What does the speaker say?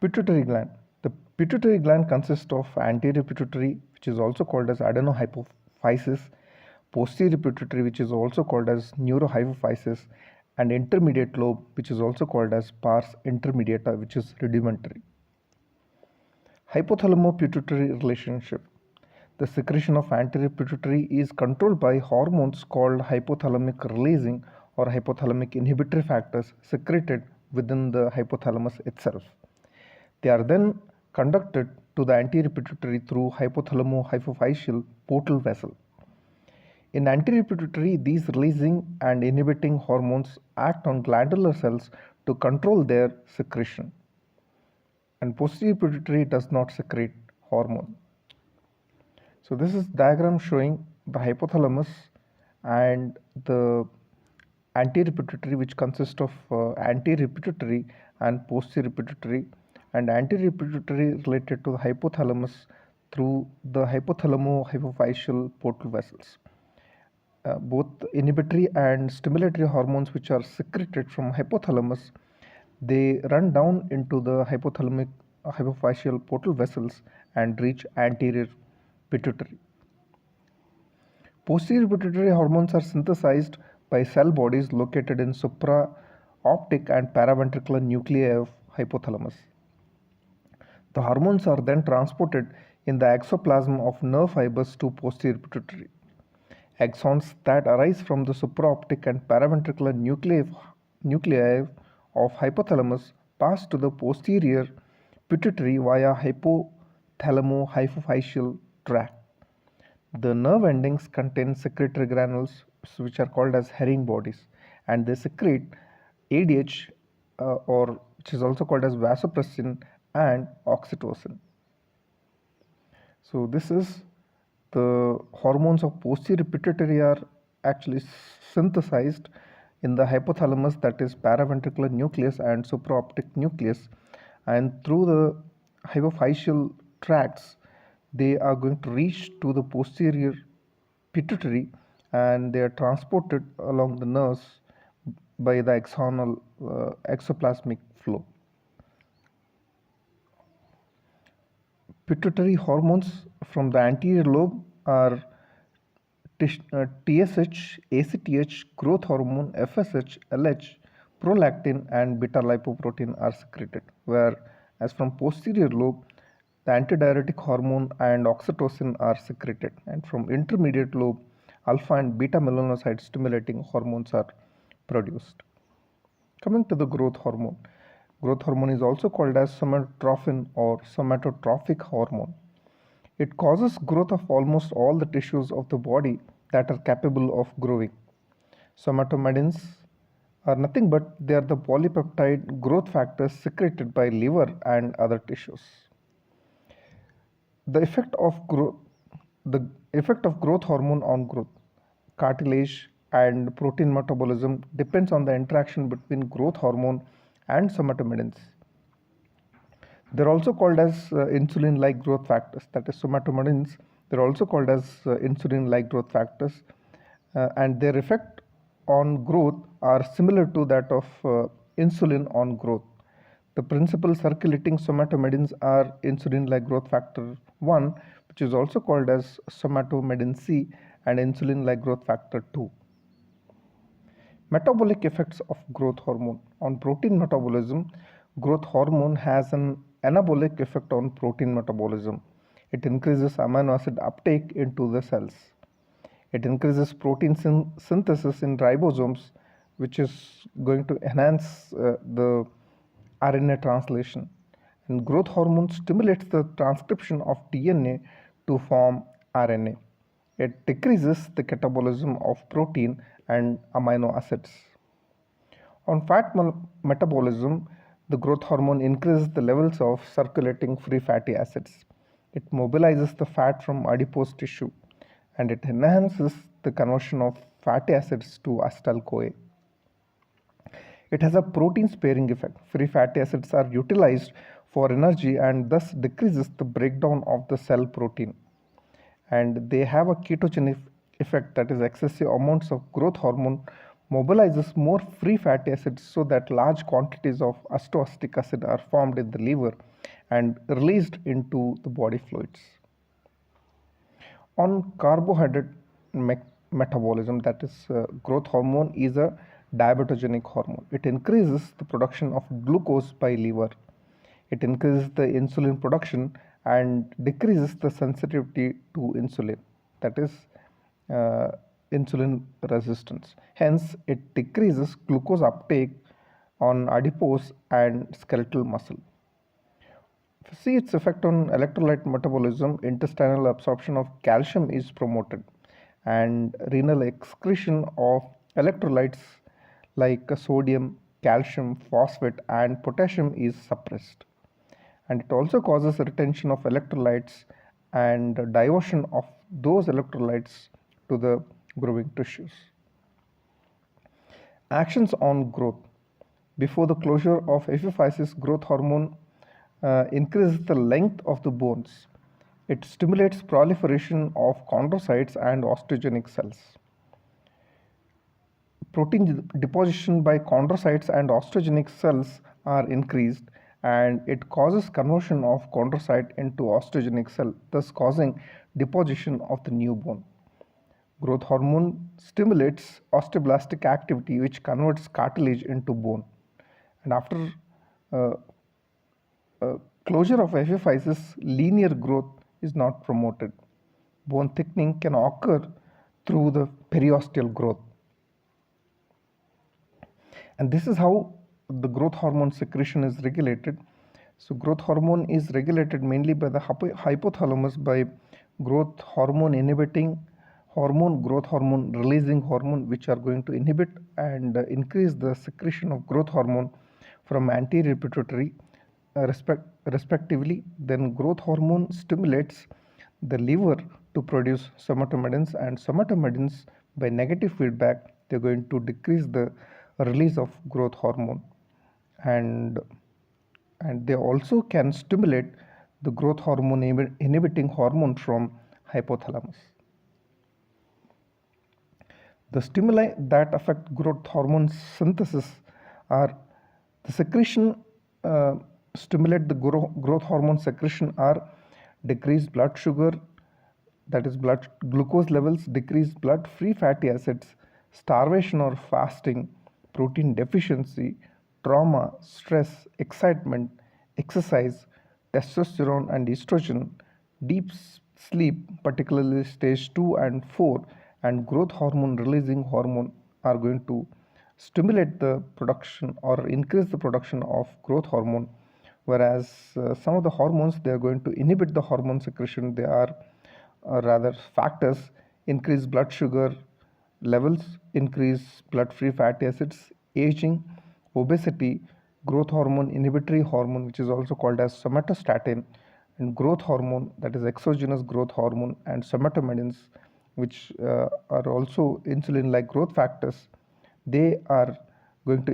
Pituitary gland. The pituitary gland consists of anterior pituitary, which is also called as adenohypophysis, posterior pituitary, which is also called as neurohypophysis, and intermediate lobe, which is also called as pars intermediata, which is rudimentary. Hypothalamo-pituitary relationship. The secretion of anterior pituitary is controlled by hormones called hypothalamic releasing or hypothalamic inhibitory factors secreted within the hypothalamus itself. They are then conducted to the anterior pituitary through hypothalamo-hypophyseal portal vessel. In anterior pituitary, these releasing and inhibiting hormones act on glandular cells to control their secretion. And posterior pituitary does not secrete hormone. So this is diagram showing the hypothalamus and the anterior pituitary, which consists of anterior pituitary and posterior pituitary, and anterior pituitary related to the hypothalamus through the hypothalamo-hypophyseal portal vessels. Both inhibitory and stimulatory hormones which are secreted from hypothalamus, they run down into the hypothalamic hypophyseal portal vessels and reach anterior pituitary. Posterior pituitary hormones are synthesized by cell bodies located in supraoptic and paraventricular nuclei of hypothalamus. The hormones are then transported in the exoplasm of nerve fibers to posterior pituitary. Axons that arise from the supraoptic and paraventricular nuclei of hypothalamus pass to the posterior pituitary via hypothalamo-hypophyseal tract. The nerve endings contain secretory granules which are called as herring bodies, and they secrete ADH or which is also called as vasopressin and oxytocin. So this is the hormones of posterior pituitary are actually synthesized in the hypothalamus, that is paraventricular nucleus and supraoptic nucleus, and through the hypophyseal tracts they are going to reach to the posterior pituitary and they are transported along the nerves by the axonal exoplasmic flow. Pituitary hormones from the anterior lobe are TSH, ACTH, growth hormone, FSH, LH, prolactin and beta lipoprotein are secreted, whereas from posterior lobe the antidiuretic hormone and oxytocin are secreted, and from intermediate lobe alpha and beta melanocyte stimulating hormones are produced. Coming to the growth hormone. Growth hormone is also called as somatotrophin or somatotrophic hormone. It causes growth of almost all the tissues of the body that are capable of growing. Somatomedins are nothing but they are the polypeptide growth factors secreted by liver and other tissues. The effect of growth hormone on growth, cartilage and protein metabolism depends on the interaction between growth hormone and somatomedins. They are also called as insulin-like growth factors, that is somatomedins. They are also called as insulin-like growth factors, and their effect on growth are similar to that of insulin on growth. The principal circulating somatomedins are insulin-like growth factor 1, which is also called as somatomedin C, and insulin-like growth factor 2. Metabolic effects of growth hormone. On protein metabolism, growth hormone has an anabolic effect on protein metabolism. It increases amino acid uptake into the cells. It increases protein synthesis in ribosomes, which is going to enhance the RNA translation. And growth hormone stimulates the transcription of DNA to form RNA. It decreases the catabolism of protein and amino acids. On fat metabolism, the growth hormone increases the levels of circulating free fatty acids. It mobilizes the fat from adipose tissue and it enhances the conversion of fatty acids to acetyl-CoA. It has a protein sparing effect. Free fatty acids are utilized for energy and thus decreases the breakdown of the cell protein. And they have a ketogenic effect, that is excessive amounts of growth hormone mobilizes more free fatty acids so that large quantities of acetoacetic acid are formed in the liver and released into the body fluids. On carbohydrate metabolism, that is, growth hormone is a diabetogenic hormone. It increases the production of glucose by liver. It increases the insulin production and decreases the sensitivity to insulin, that is, insulin resistance. Hence, it decreases glucose uptake on adipose and skeletal muscle. See its effect on electrolyte metabolism. Intestinal absorption of calcium is promoted, and renal excretion of electrolytes like sodium, calcium, phosphate, and potassium is suppressed. And it also causes retention of electrolytes and diversion of those electrolytes to the growing tissues. Actions on growth. Before the closure of epiphysis, growth hormone increases the length of the bones. It stimulates proliferation of chondrocytes and osteogenic cells. Protein deposition by chondrocytes and osteogenic cells are increased, and it causes conversion of chondrocyte into osteogenic cell, thus causing deposition of the new bone. Growth hormone stimulates osteoblastic activity, which converts cartilage into bone. And after closure of epiphysis, linear growth is not promoted. Bone thickening can occur through the periosteal growth. And this is how the growth hormone secretion is regulated. So growth hormone is regulated mainly by the hypothalamus by growth hormone inhibiting hormone, growth hormone releasing hormone, which are going to inhibit and increase the secretion of growth hormone from anterior pituitary respectively. Then growth hormone stimulates the liver to produce somatomedins, and somatomedins, by negative feedback, they're going to decrease the release of growth hormone, and they also can stimulate the growth hormone inhibiting hormone from hypothalamus. The stimuli that affect growth hormone synthesis are the secretion, stimulate the growth hormone secretion are decreased blood sugar, that is blood glucose levels, decreased blood free fatty acids, starvation or fasting, protein deficiency, trauma, stress, excitement, exercise, testosterone and estrogen, deep sleep, particularly stage 2 and 4, and growth hormone releasing hormone are going to stimulate the production or increase the production of growth hormone, whereas some of the hormones, they are going to inhibit the hormone secretion. They are rather factors: increase blood sugar levels, increase blood free fatty acids, aging, obesity, growth hormone inhibitory hormone, which is also called as somatostatin, and growth hormone, that is exogenous growth hormone, and somatomedins, which are also insulin like growth factors. They are going to